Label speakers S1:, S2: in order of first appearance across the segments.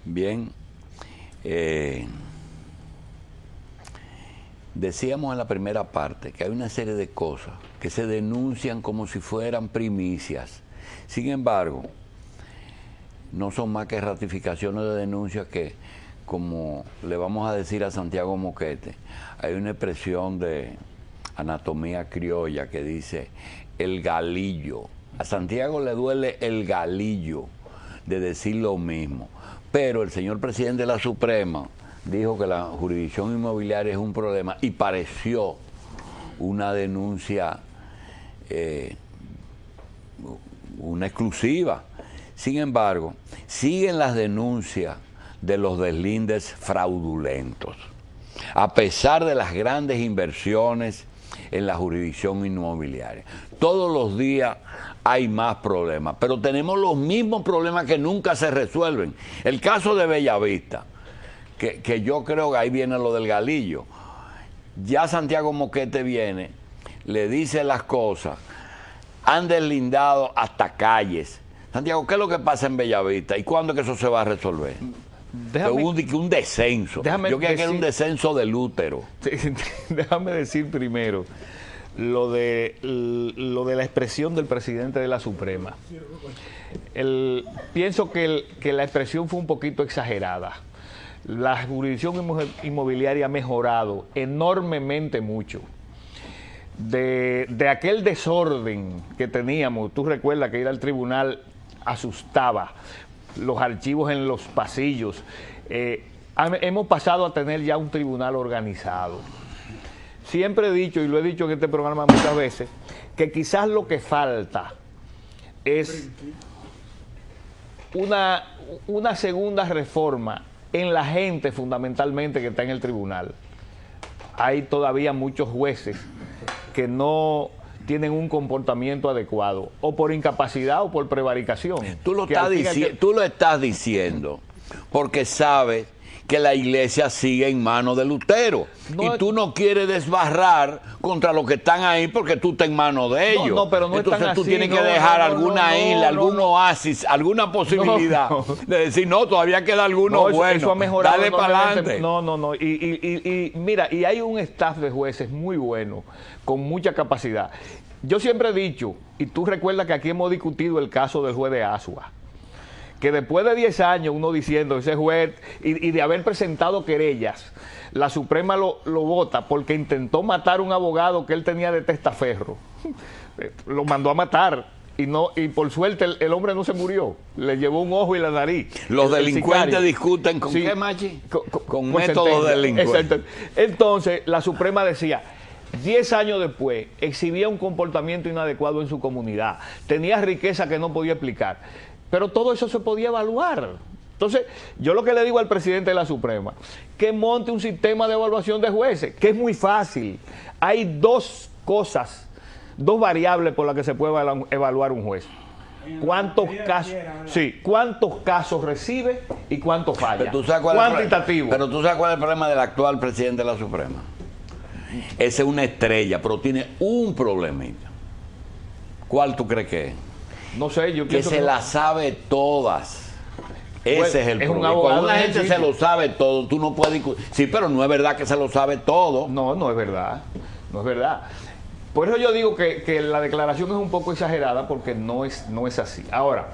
S1: Bien, decíamos en la primera parte que hay una serie de cosas que se denuncian como si fueran primicias. Sin embargo, no son más que ratificaciones de denuncias que, como le vamos a decir a Santiago Moquete, hay una expresión de anatomía criolla que dice el galillo. A Santiago le duele el galillo de decir lo mismo. Pero el señor presidente de la Suprema dijo que la jurisdicción inmobiliaria es un problema y pareció una denuncia, una exclusiva. Sin embargo, siguen las denuncias de los deslindes fraudulentos, a pesar de las grandes inversiones en la jurisdicción inmobiliaria. Todos los días hay más problemas, pero tenemos los mismos problemas que nunca se resuelven. El caso de Bellavista, que yo creo que ahí viene lo del galillo. Ya Santiago Moquete viene, le dice las cosas, han deslindado hasta calles. Santiago, ¿qué es lo que pasa en Bellavista? ¿Y cuándo es que eso se va a resolver? Un descenso. Yo quería que era un descenso del útero.
S2: Déjame decir primero lo de la expresión del presidente de la Suprema. Pienso que la expresión fue un poquito exagerada. La jurisdicción inmobiliaria ha mejorado enormemente mucho. De aquel desorden que teníamos, tú recuerdas que ir al tribunal asustaba, los archivos en los pasillos. Hemos pasado a tener ya un tribunal organizado. Siempre he dicho, y lo he dicho en este programa muchas veces, que quizás lo que falta es una segunda reforma en la gente fundamentalmente que está en el tribunal. Hay todavía muchos jueces que no tienen un comportamiento adecuado, o por incapacidad o por prevaricación.
S1: Tú lo estás diciendo porque sabes que la iglesia sigue en manos de Lutero. No, y tú no quieres desbarrar contra los que están ahí porque tú estás en manos de ellos.
S2: No, pero no
S1: entonces
S2: están
S1: tú
S2: así,
S1: tienes que dejar alguna isla, algún oasis, alguna posibilidad de decir, no, todavía queda alguno bueno.
S2: Eso ha mejorado.
S1: Dale para adelante.
S2: No. Y mira, y hay un staff de jueces muy bueno, con mucha capacidad. Yo siempre he dicho, y tú recuerdas que aquí hemos discutido el caso del juez de Asua, que después de 10 años uno diciendo ese juez y de haber presentado querellas, la Suprema lo vota porque intentó matar a un abogado que él tenía de testaferro. Lo mandó a matar y por suerte el hombre no se murió, le llevó un ojo y la nariz.
S1: Los delincuentes discuten con qué, Machi? Con métodos delincuentes.
S2: Entonces la Suprema decía, 10 años después, exhibía un comportamiento inadecuado en su comunidad, tenía riqueza que no podía explicar. Pero todo eso se podía evaluar. Entonces, yo lo que le digo al presidente de la Suprema, que monte un sistema de evaluación de jueces, que es muy fácil. Hay dos variables por las que se puede evaluar un juez. ¿Cuántos casos recibe y cuántos falla?
S1: Cuantitativo. Pero tú sabes cuál es el problema del actual presidente de la Suprema. Ese es una estrella, pero tiene un problemita. ¿Cuál tú crees que es?
S2: No sé, yo
S1: pienso que se las sabe todas. Ese es el problema.
S2: Cuando
S1: una gente se lo sabe todo, tú no puedes discutir. Sí, pero no es verdad que se lo sabe todo.
S2: No es verdad. No es verdad. Por eso yo digo que la declaración es un poco exagerada porque no es así. Ahora,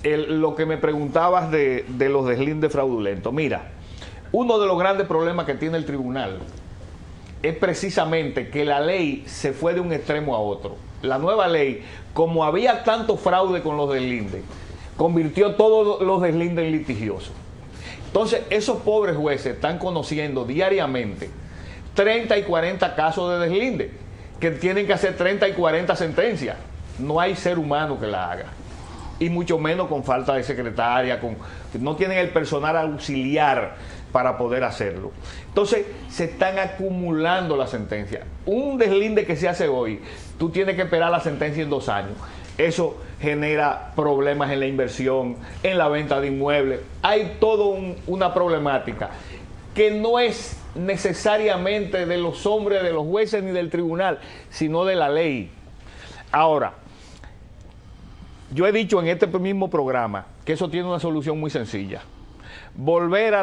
S2: lo que me preguntabas de los deslindes fraudulentos. Mira, uno de los grandes problemas que tiene el tribunal es precisamente que la ley se fue de un extremo a otro. La nueva ley, como había tanto fraude con los deslindes, convirtió todos los deslindes en litigiosos. Entonces, esos pobres jueces están conociendo diariamente 30 y 40 casos de deslinde, que tienen que hacer 30 y 40 sentencias. No hay ser humano que la haga. Y mucho menos con falta de secretaria, no tienen el personal auxiliar para poder hacerlo. Entonces, se están acumulando las sentencias. Un deslinde que se hace hoy, tú tienes que esperar la sentencia en 2 años. Eso genera problemas en la inversión, en la venta de inmuebles. Hay toda una problemática que no es necesariamente de los hombres, de los jueces ni del tribunal, sino de la ley. Ahora, yo he dicho en este mismo programa que eso tiene una solución muy sencilla. volver a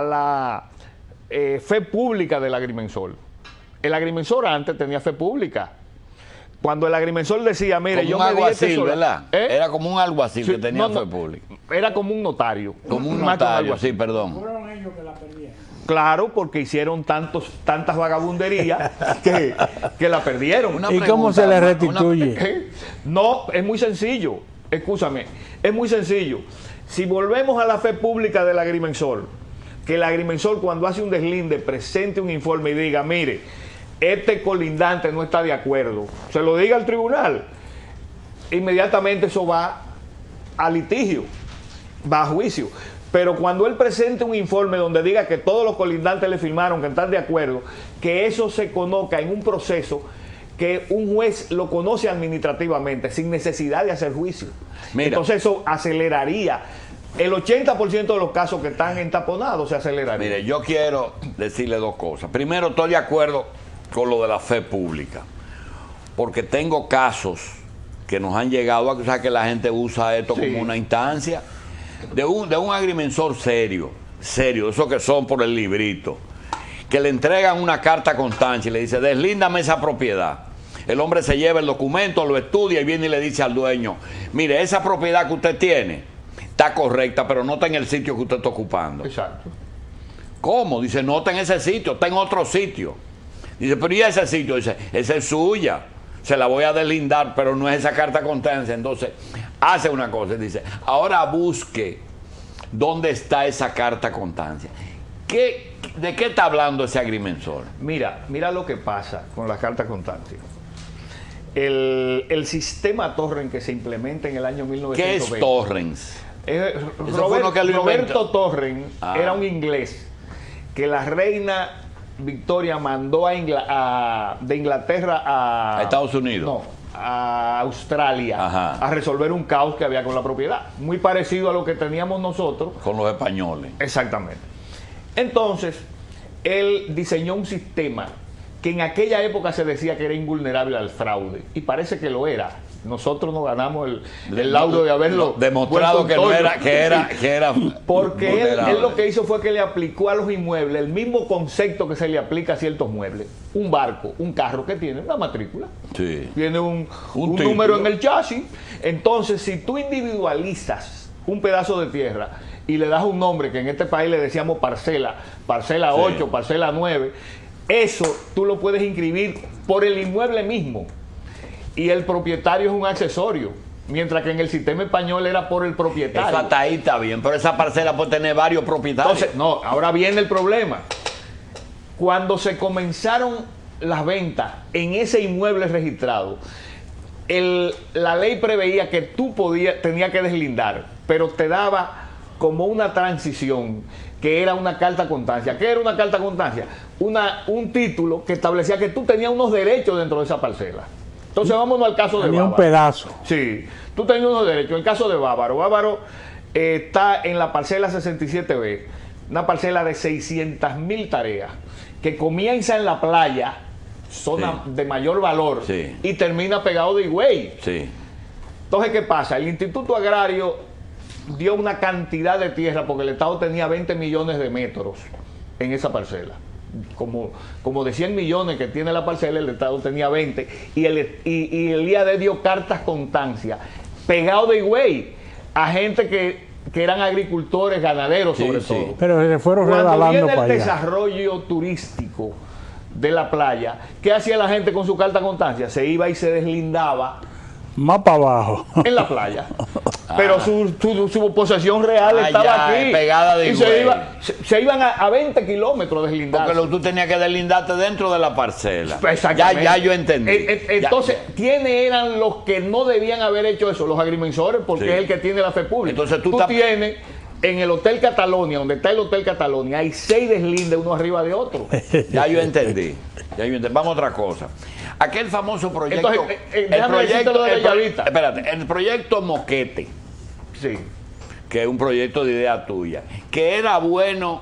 S2: la fe pública del agrimensor. El agrimensor antes tenía fe pública. Cuando el agrimensor decía, mire,
S1: como
S2: yo
S1: un
S2: me di
S1: alguacil,
S2: este
S1: ¿verdad? Era como un alguacil que tenía fe pública.
S2: Era como un notario.
S1: Como un
S2: más que
S1: notario,
S2: alguacil.
S1: sí, perdón.
S3: Fueron ellos que la perdieron.
S2: Claro, porque hicieron tantas vagabunderías que la perdieron.
S1: Una
S3: ¿Y cómo
S1: pregunta,
S3: se le
S1: una-
S3: restituye?
S2: No, es muy sencillo. Escúchame, es muy sencillo. Si volvemos a la fe pública del agrimensor, que el agrimensor cuando hace un deslinde presente un informe y diga, mire, este colindante no está de acuerdo, se lo diga al tribunal, inmediatamente eso va a litigio, va a juicio. Pero cuando él presente un informe donde diga que todos los colindantes le firmaron, que están de acuerdo, que eso se conozca en un proceso que un juez lo conoce administrativamente, sin necesidad de hacer juicio.
S1: Mira.
S2: Entonces eso aceleraría. El 80% de los casos que están entaponados se aceleraría.
S1: Mire, yo quiero decirle dos cosas. Primero, estoy de acuerdo con lo de la fe pública, porque tengo casos que nos han llegado a que la gente usa esto
S2: Sí.
S1: como una instancia de un agrimensor serio, esos que son por el librito, que le entregan una carta constancia y le dice, deslíndame esa propiedad. El hombre se lleva el documento, lo estudia y viene y le dice al dueño, mire, esa propiedad que usted tiene está correcta, pero no está en el sitio que usted está ocupando.
S2: Exacto.
S1: ¿Cómo? Dice, no está en ese sitio, está en otro sitio. Dice, pero ¿y ese sitio? Dice, esa es suya, se la voy a deslindar, pero no es esa carta constancia. Entonces, hace una cosa, dice, ahora busque dónde está esa carta constancia. ¿De qué está hablando ese agrimensor?
S2: Mira lo que pasa con las cartas constantes. El sistema Torrens que se implementa en el año 1920.
S1: ¿Qué es Torrens? fue lo que lo
S2: Roberto
S1: inventó.
S2: Torrens era un inglés que la reina Victoria mandó de Inglaterra
S1: A Estados Unidos.
S2: No, a Australia.
S1: Ajá.
S2: A resolver un caos que había con la propiedad. Muy parecido a lo que teníamos nosotros.
S1: Con los españoles.
S2: Exactamente. Entonces, él diseñó un sistema que en aquella época se decía que era invulnerable al fraude. Y parece que lo era. Nosotros nos ganamos el laudo de haberlo
S1: demostrado que no
S2: vuelto
S1: era,
S2: un
S1: que era
S2: porque
S1: vulnerable.
S2: él lo que hizo fue que le aplicó a los inmuebles el mismo concepto que se le aplica a ciertos muebles. Un barco, un carro que tiene una matrícula.
S1: Sí.
S2: Tiene un
S1: título.
S2: número en el chasis. Entonces, si tú individualizas un pedazo de tierra y le das un nombre, que en este país le decíamos parcela, parcela
S1: Sí.
S2: 8, parcela 9, eso tú lo puedes inscribir por el inmueble mismo. Y el propietario es un accesorio. Mientras que en el sistema español era por el propietario.
S1: Eso hasta ahí está bien, pero esa parcela puede tener varios propietarios.
S2: Entonces, no, ahora viene el problema. Cuando se comenzaron las ventas en ese inmueble registrado, la ley preveía que tú tenías que deslindar, pero te daba como una transición, que era una carta constancia. ¿Qué era una carta constancia? Un título que establecía que tú tenías unos derechos dentro de esa parcela. Entonces vámonos al caso de
S3: Tenía un
S2: Bávaro.
S3: pedazo.
S2: Sí, tú tenías unos derechos. En el caso de Bávaro, Bávaro está en la parcela 67B, una parcela de 600.000 tareas, que comienza en la playa, zona
S1: Sí.
S2: de mayor valor,
S1: Sí.
S2: y termina pegado de Higüey.
S1: Sí.
S2: Entonces, ¿qué pasa? El Instituto Agrario dio una cantidad de tierra porque el Estado tenía 20 millones de metros en esa parcela. Como de 100 millones que tiene la parcela, el Estado tenía 20 y el IAD dio cartas constancia pegado de Higüey a gente que eran agricultores, ganaderos
S1: Sí,
S2: sobre
S1: sí.
S2: todo.
S3: Pero se fueron
S2: Cuando
S3: regalando
S2: viene el
S3: para allá.
S2: desarrollo turístico de la playa, ¿qué hacía la gente con su carta constancia? Se iba y se deslindaba
S3: Más para abajo.
S2: en la playa. Pero su posesión real
S1: Ah,
S2: estaba
S1: ya,
S2: aquí.
S1: pegada de
S2: y
S1: Higüey.
S2: se iban a 20 kilómetros deslindados.
S1: Porque tú tenías que deslindarte dentro de la parcela.
S2: Exactamente.
S1: Ya yo entendí.
S2: Entonces,
S1: Ya.
S2: ¿quiénes eran los que no debían haber hecho eso? Los agrimensores, porque
S1: Sí.
S2: es el que tiene la fe pública.
S1: Entonces, tú
S2: tienes en el Hotel Catalonia, donde está el Hotel Catalonia, hay 6 deslindes uno arriba de otro.
S1: Ya yo entendí. Vamos a otra cosa. Aquel famoso proyecto.
S2: Entonces, déjame decirte lo de la llavita.
S1: Espérate, el proyecto Moquete,
S2: Sí.
S1: que es un proyecto de idea tuya, que era bueno,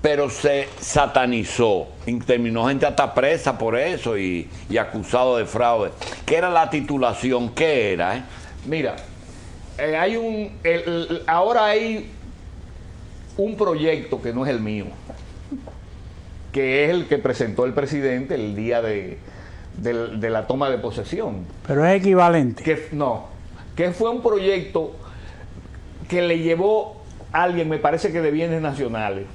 S1: pero se satanizó. Y terminó gente hasta presa por eso y acusado de fraude. ¿Qué era la titulación? ¿Qué era?
S2: Mira, ahora hay un proyecto que no es el mío, que es el que presentó el presidente el día de la toma de posesión.
S3: Pero es equivalente.
S2: Que fue un proyecto que le llevó a alguien, me parece que de bienes nacionales,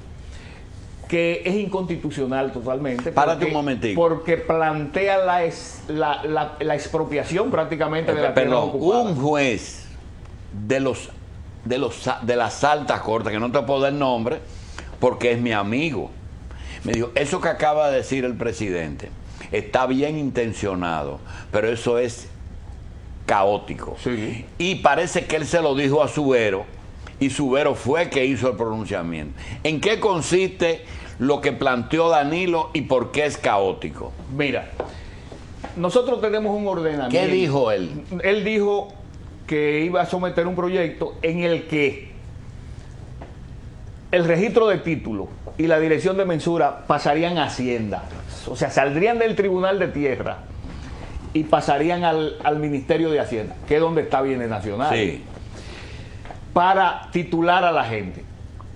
S2: que es inconstitucional totalmente.
S1: Párate un momentico.
S2: Porque plantea la expropiación prácticamente de la tierra
S1: Perdón,
S2: ocupada.
S1: un juez de las altas cortes, que no te puedo dar nombre, porque es mi amigo, me dijo, eso que acaba de decir el presidente está bien intencionado, pero eso es caótico.
S2: Sí.
S1: Y parece que él se lo dijo a Subero, y Subero fue que hizo el pronunciamiento. ¿En qué consiste lo que planteó Danilo y por qué es caótico?
S2: Mira, nosotros tenemos un ordenamiento.
S1: ¿Qué dijo él?
S2: Él dijo que iba a someter un proyecto en el que el registro de título y la dirección de mensura pasarían a Hacienda. O sea, saldrían del Tribunal de Tierra y pasarían al Ministerio de Hacienda, que es donde está Bienes Nacionales,
S1: Sí.
S2: para titular a la gente.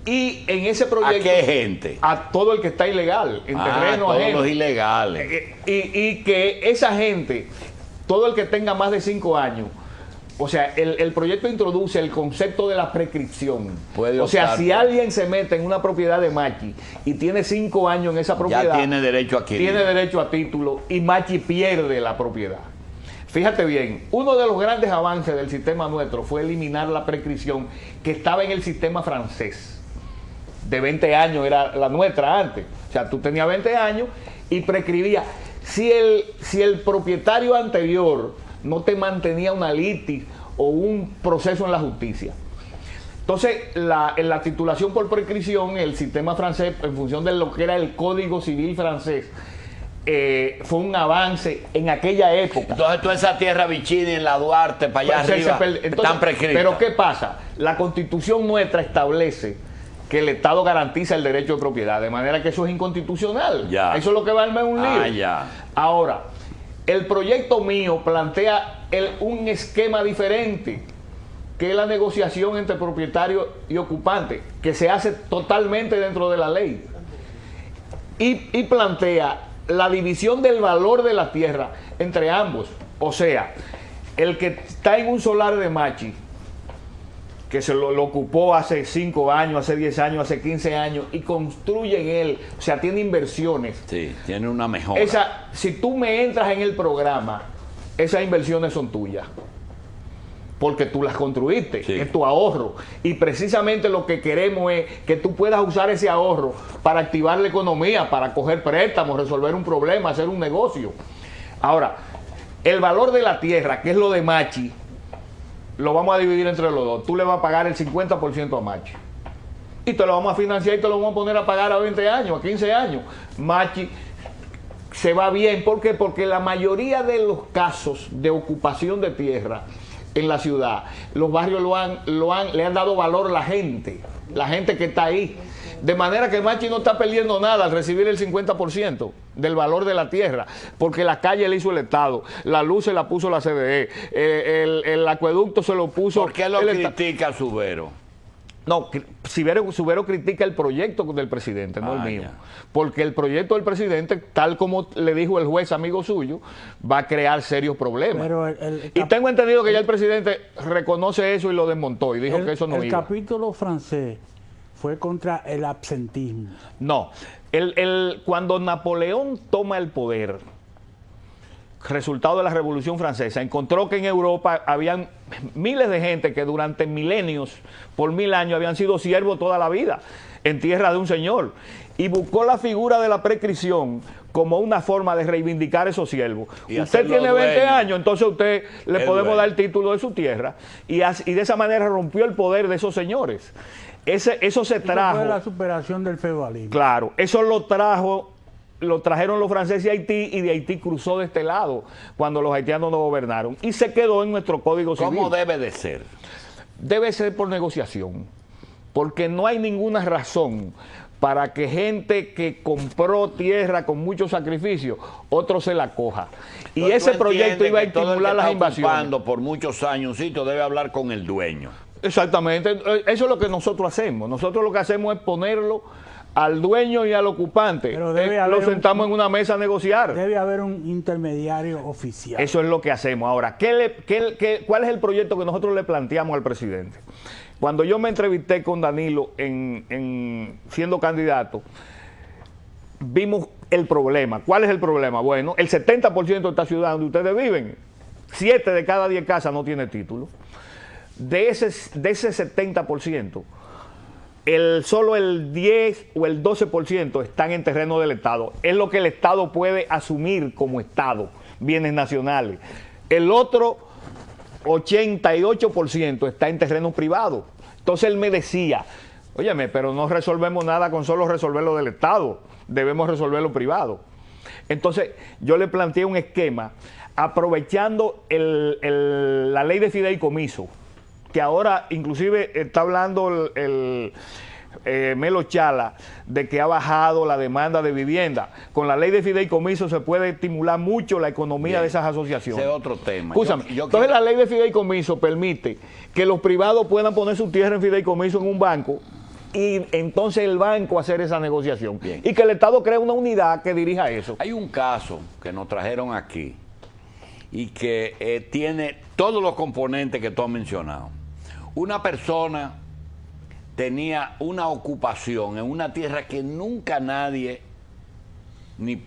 S2: Y en ese proyecto...
S1: ¿A qué gente?
S2: A todo el que está ilegal, en terreno
S1: todos
S2: ajeno.
S1: los ilegales.
S2: Y que esa gente, todo el que tenga más de 5 años, o sea, el proyecto introduce el concepto de la prescripción.
S1: Puede
S2: o sea,
S1: optar
S2: si
S1: por-
S2: alguien se mete en una propiedad de Machi y tiene 5 años en esa propiedad,
S1: Ya tiene derecho a adquirir.
S2: tiene derecho a título y Machi pierde la propiedad. Fíjate bien, uno de los grandes avances del sistema nuestro fue eliminar la prescripción que estaba en el sistema francés. De 20 años era la nuestra antes. O sea, tú tenías 20 años y prescribía. Si el propietario anterior no te mantenía una litis o un proceso en la justicia. Entonces, en la titulación por prescripción, el sistema francés, en función de lo que era el Código Civil francés, fue un avance en aquella época.
S1: Entonces toda esa tierra Vicini en la Duarte, para allá
S2: Entonces,
S1: arriba, están prescritas.
S2: pero ¿qué pasa? La Constitución nuestra establece que el Estado garantiza el derecho de propiedad, de manera que eso es inconstitucional.
S1: Ya.
S2: Eso es lo que va a armar un lío.
S1: Ya.
S2: Ahora, el proyecto mío plantea un esquema diferente, que es la negociación entre propietario y ocupante, que se hace totalmente dentro de la ley. Y plantea la división del valor de la tierra entre ambos. O sea, el que está en un solar de Machi, que se lo ocupó hace 5 años, hace 10 años, hace 15 años, y construye en él, o sea, tiene inversiones.
S1: Sí, tiene una mejora.
S2: Si tú me entras en el programa, esas inversiones son tuyas. Porque tú las construiste,
S1: Sí.
S2: es tu ahorro. Y precisamente lo que queremos es que tú puedas usar ese ahorro para activar la economía, para coger préstamos, resolver un problema, hacer un negocio. Ahora, el valor de la tierra, que es lo de Machi, lo vamos a dividir entre los dos. Tú le vas a pagar el 50% a Machi. Y te lo vamos a financiar y te lo vamos a poner a pagar a 20 años, a 15 años. Machi se va bien. ¿Por qué? Porque la mayoría de los casos de ocupación de tierra en la ciudad, los barrios le han dado valor a la gente que está ahí. De manera que Machi no está perdiendo nada al recibir el 50% del valor de la tierra, porque la calle le hizo el Estado, la luz se la puso la CDE, el acueducto se lo puso...
S1: ¿Por qué lo
S2: el Estado.
S1: critica Subero?
S2: No, Subero critica el proyecto del presidente, no el mío.
S1: Ya.
S2: Porque el proyecto del presidente, tal como le dijo el juez amigo suyo, va a crear serios problemas.
S3: Pero
S2: Y tengo entendido que ya el presidente reconoce eso y lo desmontó y dijo que eso no
S3: el
S2: iba.
S3: capítulo francés fue contra el absentismo.
S2: No, cuando Napoleón toma el poder, resultado de la Revolución Francesa, encontró que en Europa habían miles de gente que durante milenios, por 1000 años, habían sido siervos toda la vida en tierra de un señor, y buscó la figura de la prescripción como una forma de reivindicar esos siervos.
S1: Y
S2: Usted
S1: hacerlo
S2: tiene 20
S1: dueño.
S2: años, entonces a usted le
S1: El
S2: podemos
S1: dueño.
S2: dar el título de su tierra, y de esa manera rompió el poder de esos señores. Eso se
S3: Eso
S2: trajo...
S3: fue la superación del feudalismo.
S2: Claro, eso lo trajeron los franceses a Haití, y de Haití cruzó de este lado cuando los haitianos no gobernaron y se quedó en nuestro Código Civil.
S1: ¿Cómo debe de ser?
S2: Debe ser por negociación, porque no hay ninguna razón para que gente que compró tierra con mucho sacrificio, otro se la coja. Y
S1: Entonces,
S2: ese
S1: ¿tú
S2: proyecto
S1: entiendes
S2: iba a
S1: que todo el que
S2: estimular las
S1: está
S2: invasiones.
S1: ocupando por muchos años, debe hablar con el dueño?
S2: Exactamente, eso es lo que nosotros hacemos. Nosotros lo que hacemos es ponerlo al dueño y al ocupante.
S3: Pero debe
S2: Lo
S3: haber
S2: sentamos en una mesa a negociar.
S3: Debe haber un intermediario oficial.
S2: Eso es lo que hacemos. Ahora, ¿cuál es el proyecto que nosotros le planteamos al presidente? Cuando yo me entrevisté con Danilo siendo candidato, vimos el problema. ¿Cuál es el problema? Bueno, el 70% de esta ciudad donde ustedes viven, 7 de cada 10 casas no tiene título. De ese 70%, solo el 10 o el 12% están en terreno del Estado. Es lo que el Estado puede asumir como Estado, bienes nacionales. El otro 88% está en terreno privado. Entonces él me decía, óyeme, pero no resolvemos nada con solo resolver lo del Estado, debemos resolver lo privado. Entonces yo le planteé un esquema aprovechando la ley de fideicomiso, que ahora inclusive está hablando Melo Chala de que ha bajado la demanda de vivienda. Con la ley de fideicomiso se puede estimular mucho la economía de esas asociaciones.
S1: Ese es otro tema.
S2: Escúchame, entonces la ley de fideicomiso permite que los privados puedan poner su tierra en fideicomiso en un banco y entonces el banco hacer esa negociación.
S1: Bien.
S2: Y que el Estado cree una unidad que dirija eso.
S1: Hay un caso que nos trajeron aquí y que tiene todos los componentes que tú has mencionado. Una persona tenía una ocupación en una tierra que nunca nadie ni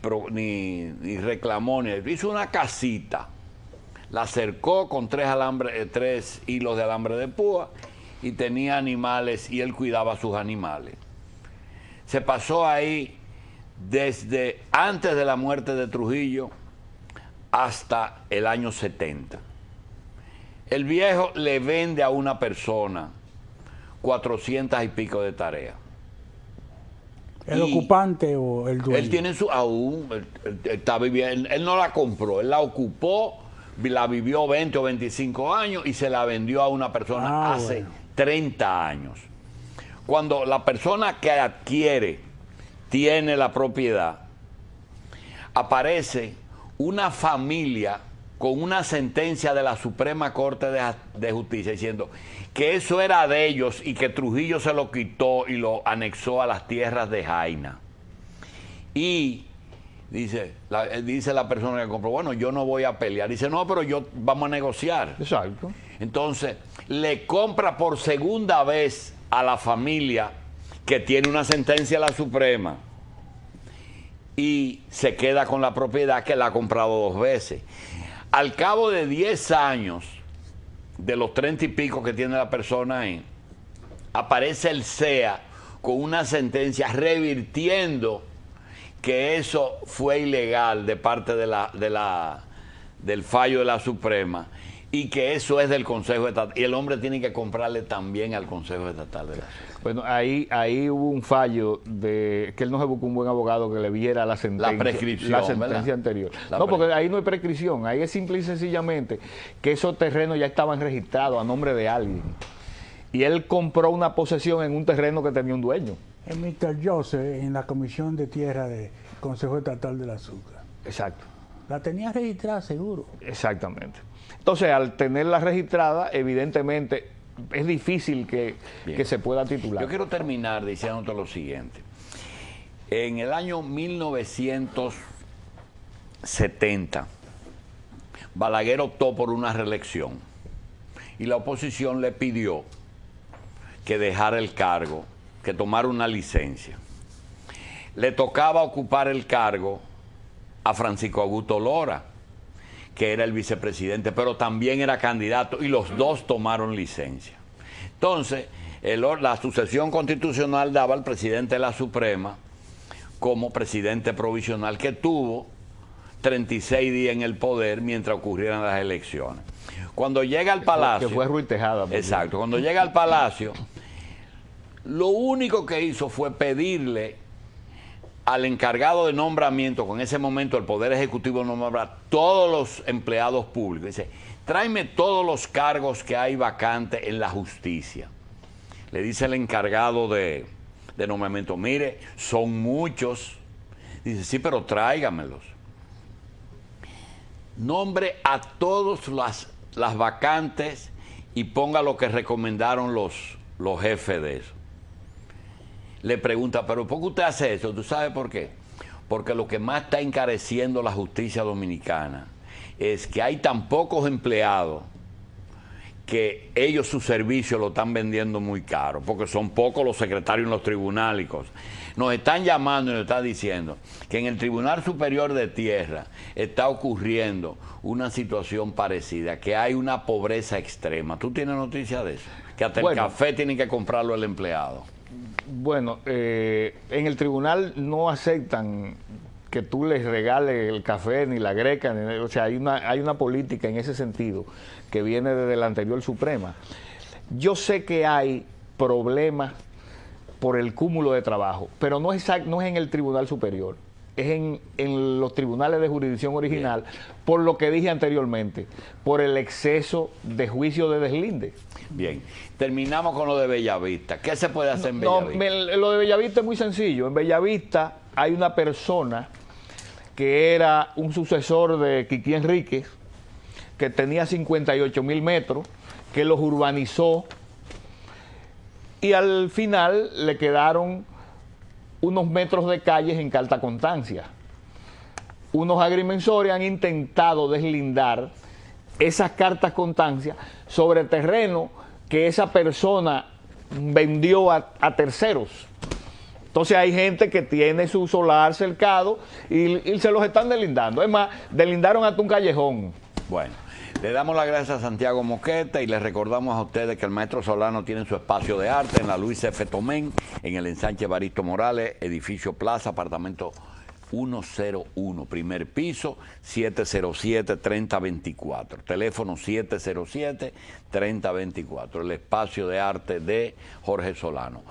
S1: reclamó, ni hizo una casita, la cercó con 3 hilos de alambre de púa y tenía animales y él cuidaba sus animales. Se pasó ahí desde antes de la muerte de Trujillo hasta el año 70. El viejo le vende a una persona 400 y pico de tareas.
S3: ¿El ocupante o el dueño?
S1: Él tiene él está viviendo, él no la compró, él la ocupó, la vivió 20 o 25 años y se la vendió a una persona hace 30 años. Cuando la persona que adquiere tiene la propiedad, aparece una familia con una sentencia de la Suprema Corte de Justicia diciendo que eso era de ellos y que Trujillo se lo quitó y lo anexó a las tierras de Jaina. Y dice la persona que compró, bueno, yo no voy a pelear. Dice, no, pero vamos a negociar.
S2: Exacto.
S1: Entonces, le compra por segunda vez a la familia que tiene una sentencia de la Suprema y se queda con la propiedad que la ha comprado 2 veces. Al cabo de 10 años, de los 30 y pico que tiene la persona ahí, aparece el CEA con una sentencia revirtiendo que eso fue ilegal de parte del fallo de la Suprema y que eso es del Consejo Estatal. Y el hombre tiene que comprarle también al Consejo Estatal de la Suprema.
S2: Bueno, ahí hubo un fallo de que él no se buscó un buen abogado que le viera la sentencia.
S1: La prescripción,
S2: la sentencia anterior. No, porque ahí no hay prescripción, ahí es simple y sencillamente que esos terrenos ya estaban registrados a nombre de alguien. Y él compró una posesión en un terreno que tenía un dueño.
S3: El Mr. Joseph en la Comisión de Tierra del Consejo Estatal del Azúcar.
S2: Exacto.
S3: La tenía registrada, seguro.
S2: Exactamente. Entonces, al tenerla registrada, evidentemente es difícil que se pueda titular.
S1: Yo quiero terminar diciéndote lo siguiente. En el año 1970, Balaguer optó por una reelección y la oposición le pidió que dejara el cargo, que tomara una licencia. Le tocaba ocupar el cargo a Francisco Augusto Lora, que era el vicepresidente, pero también era candidato, y los dos tomaron licencia. Entonces, la sucesión constitucional daba al presidente de la Suprema como presidente provisional, que tuvo 36 días en el poder mientras ocurrieran las elecciones. Cuando llega al Palacio...
S2: Que fue Ruiz Tejada.
S1: Exacto. Cuando llega al Palacio, lo único que hizo fue pedirle al encargado de nombramiento, con ese momento el Poder Ejecutivo nombra todos los empleados públicos. Dice, tráeme todos los cargos que hay vacantes en la justicia. Le dice el encargado de nombramiento, mire, son muchos. Dice, sí, pero tráigamelos. Nombre a todas las vacantes y ponga lo que recomendaron los jefes de eso. Le pregunta, pero ¿por qué usted hace eso? ¿Tú sabes por qué? Porque lo que más está encareciendo la justicia dominicana es que hay tan pocos empleados que ellos su servicio lo están vendiendo muy caro, porque son pocos los secretarios en los tribunales y cosas. Nos están llamando y nos están diciendo que en el Tribunal Superior de Tierra está ocurriendo una situación parecida, que hay una pobreza extrema. ¿Tú tienes noticia de eso? Que hasta el café tiene que comprarlo el empleado.
S2: Bueno, en el tribunal no aceptan que tú les regales el café ni la greca, o sea, hay una política en ese sentido que viene desde la anterior Suprema. Yo sé que hay problemas por el cúmulo de trabajo, pero no es en el Tribunal Superior, es en los tribunales de jurisdicción original, por lo que dije anteriormente, por el exceso de juicio de deslinde.
S1: Bien, terminamos con lo de Bellavista. ¿Qué se puede hacer en Bellavista?
S2: Lo de Bellavista es muy sencillo. En Bellavista hay una persona que era un sucesor de Quiquí Enríquez, que tenía 58,000 metros, que los urbanizó, y al final le quedaron unos metros de calles en alta constancia. Unos agrimensores han intentado deslindar esas cartas constancia sobre terreno que esa persona vendió a terceros. Entonces hay gente que tiene su solar cercado y se los están deslindando. Es más, deslindaron hasta un callejón.
S1: Bueno, le damos las gracias a Santiago Moqueta y les recordamos a ustedes que el maestro Solano tiene su espacio de arte en la Luis F. Tomén, en el ensanche Evaristo Morales, edificio Plaza, apartamento 101, primer piso, 707-3024. Teléfono 707-3024. El espacio de arte de Jorge Solano.